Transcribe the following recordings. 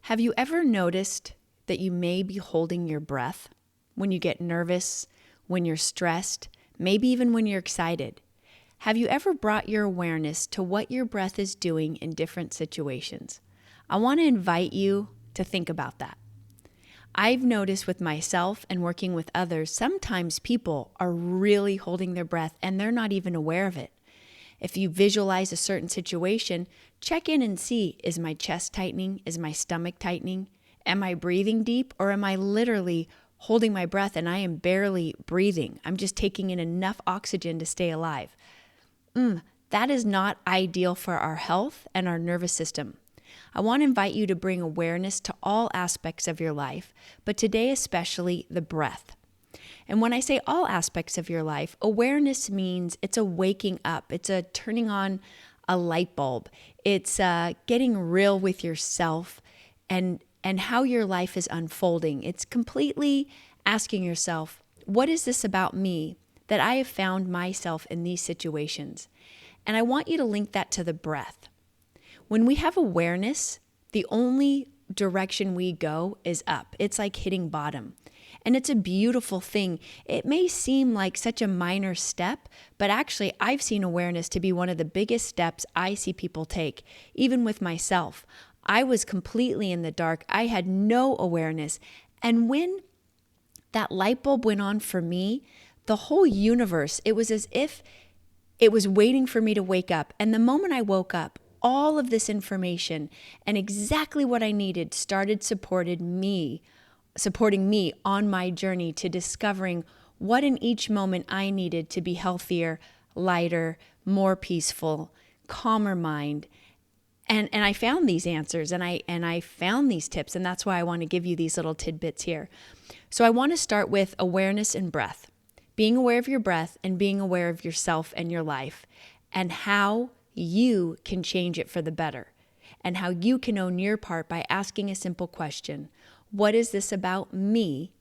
Have you ever noticed that you may be holding your breath when you get nervous, when you're stressed, maybe even when you're excited? Have you ever brought your awareness to what your breath is doing in different situations? I want to invite you to think about that. I've noticed with myself and working with others, sometimes people are really holding their breath and they're not even aware of it. If you visualize a certain situation, check in and see, is my chest tightening? Is my stomach tightening? Am I breathing deep, or am I literally holding my breath and I am barely breathing? I'm just taking in enough oxygen to stay alive. That is not ideal for our health and our nervous system. I want to invite you to bring awareness to all aspects of your life, but today especially the breath. And when I say all aspects of your life, awareness means it's a waking up. It's a turning on a light bulb. It's getting real with yourself and how your life is unfolding. It's completely asking yourself, what is this about me that I have found myself in these situations? And I want you to link that to the breath. When we have awareness, the only direction we go is up. It's like hitting bottom. And it's a beautiful thing. It may seem like such a minor step, but actually I've seen awareness to be one of the biggest steps I see people take, even with myself. I was completely in the dark. I had no awareness. And when that light bulb went on for me, the whole universe, it was as if it was waiting for me to wake up. And the moment I woke up, all of this information and exactly what I needed started supporting me on my journey to discovering what in each moment I needed to be healthier, lighter, more peaceful, calmer mind. And I found these answers and I found these tips, and that's why I want to give you these little tidbits here. So I want to start with awareness and breath. Being aware of your breath and being aware of yourself and your life and how you can change it for the better and how you can own your part by asking a simple question. What is this about me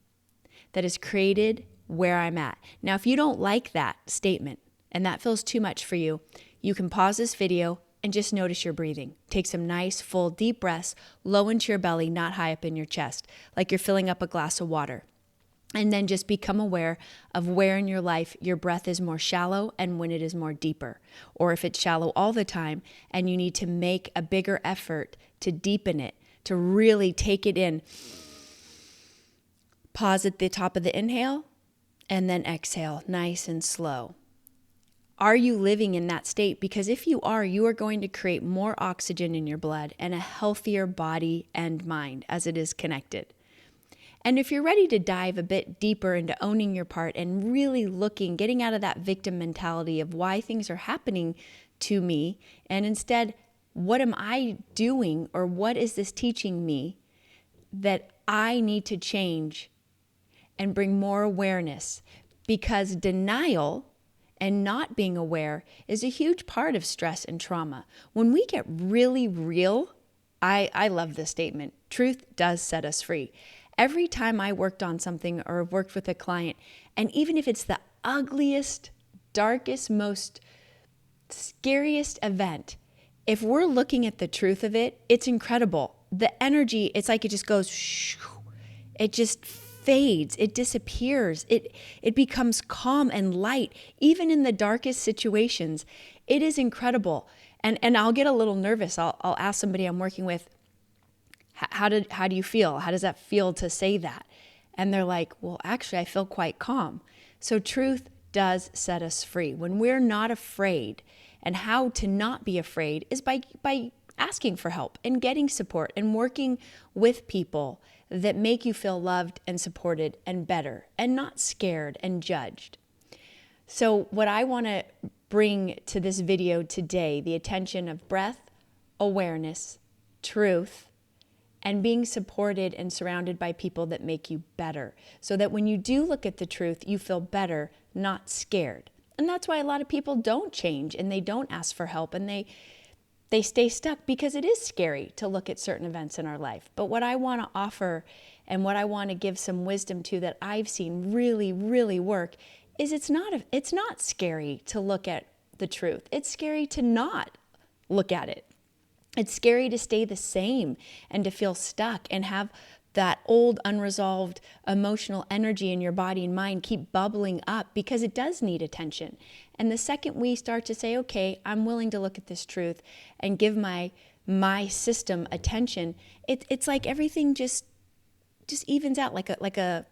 that has created where I'm at? Now, if you don't like that statement and that feels too much for you, you can pause this video and just notice your breathing. Take some nice, full, deep breaths, low into your belly, not high up in your chest, like you're filling up a glass of water. And then just become aware of where in your life your breath is more shallow and when it is more deeper. Or if it's shallow all the time and you need to make a bigger effort to deepen it, to really take it in. Pause at the top of the inhale and then exhale, nice and slow. Are you living in that state? Because if you are going to create more oxygen in your blood and a healthier body and mind as it is connected. And if you're ready to dive a bit deeper into owning your part and really getting out of that victim mentality of why things are happening to me, and instead, what am I doing or what is this teaching me that I need to change and bring more awareness? Because denial and not being aware is a huge part of stress and trauma. When we get really real, I love this statement, truth does set us free. Every time I worked on something or worked with a client, and even if it's the ugliest, darkest, most scariest event, if we're looking at the truth of it, it's incredible. The energy, it's like it just goes, shoo, it just fades, it disappears, it becomes calm and light, even in the darkest situations. It is incredible. And I'll get a little nervous. I'll ask somebody I'm working with, how do you feel? How does that feel to say that? And they're like, well, actually, I feel quite calm. So truth does set us free. When we're not afraid, and how to not be afraid is by asking for help and getting support and working with people that make you feel loved and supported and better and not scared and judged. So what I want to bring to this video today, the attention of breath, awareness, truth, and being supported and surrounded by people that make you better, so that when you do look at the truth, you feel better, not scared. And that's why a lot of people don't change and they don't ask for help and they stay stuck, because it is scary to look at certain events in our life. But what I want to offer and what I want to give some wisdom to that I've seen really, really work is it's not scary to look at the truth. It's scary to not look at it. It's scary to stay the same and to feel stuck and have that old unresolved emotional energy in your body and mind keep bubbling up, because it does need attention. And the second we start to say, okay, I'm willing to look at this truth and give my system attention, it's like everything just evens out, like the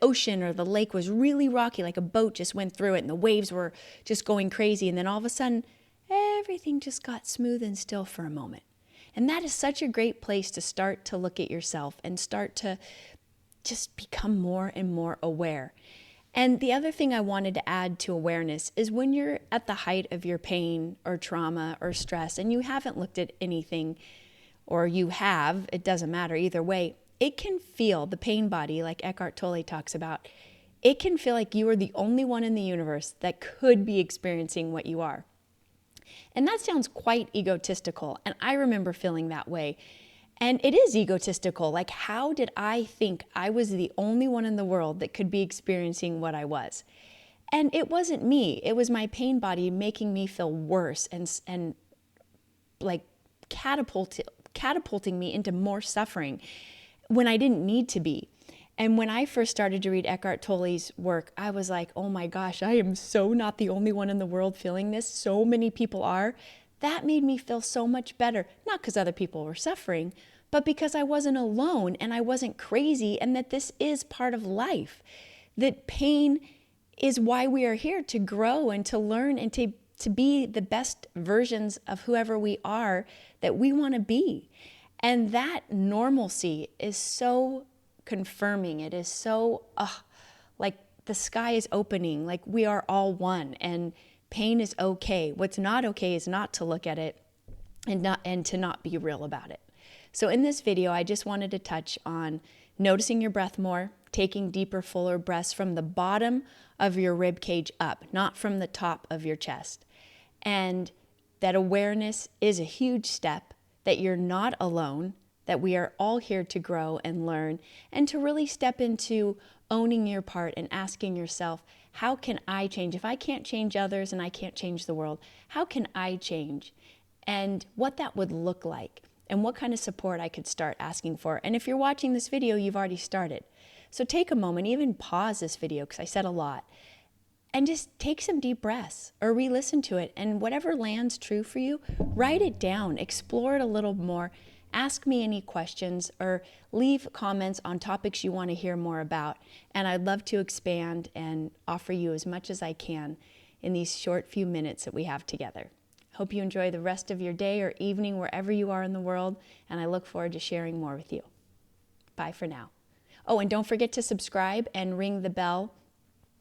ocean or the lake was really rocky, like a boat just went through it and the waves were just going crazy, and then all of a sudden everything just got smooth and still for a moment. And that is such a great place to start to look at yourself and start to just become more and more aware. And the other thing I wanted to add to awareness is when you're at the height of your pain or trauma or stress and you haven't looked at anything, or you have, it doesn't matter either way, it can feel, the pain body, like Eckhart Tolle talks about, it can feel like you are the only one in the universe that could be experiencing what you are. And that sounds quite egotistical, and I remember feeling that way. And it is egotistical. Like, how did I think I was the only one in the world that could be experiencing what I was? And it wasn't me. It was my pain body making me feel worse and like catapulting me into more suffering when I didn't need to be. And when I first started to read Eckhart Tolle's work, I was like, oh my gosh, I am so not the only one in the world feeling this. So many people are. That made me feel so much better. Not because other people were suffering, but because I wasn't alone and I wasn't crazy, and that this is part of life. That pain is why we are here, to grow and to learn and to be the best versions of whoever we are that we want to be. And that normalcy is so confirming. It is so, like the sky is opening, like we are all one, and pain is okay. What's not okay is not to look at it and to not be real about it. So in this video, I just wanted to touch on noticing your breath more, taking deeper, fuller breaths from the bottom of your rib cage up, not from the top of your chest. And that awareness is a huge step, that you're not alone, that we are all here to grow and learn, and to really step into owning your part and asking yourself, how can I change? If I can't change others and I can't change the world, how can I change? And what that would look like, and what kind of support I could start asking for. And if you're watching this video, you've already started. So take a moment, even pause this video, because I said a lot, and just take some deep breaths or re-listen to it. And whatever lands true for you, write it down, explore it a little more. Ask me any questions or leave comments on topics you want to hear more about. And I'd love to expand and offer you as much as I can in these short few minutes that we have together. Hope you enjoy the rest of your day or evening wherever you are in the world, and I look forward to sharing more with you. Bye for now. Oh, and don't forget to subscribe and ring the bell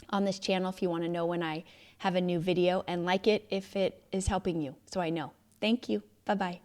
on this channel if you want to know when I have a new video, and like it if it is helping you, so I know. Thank you. Bye-bye.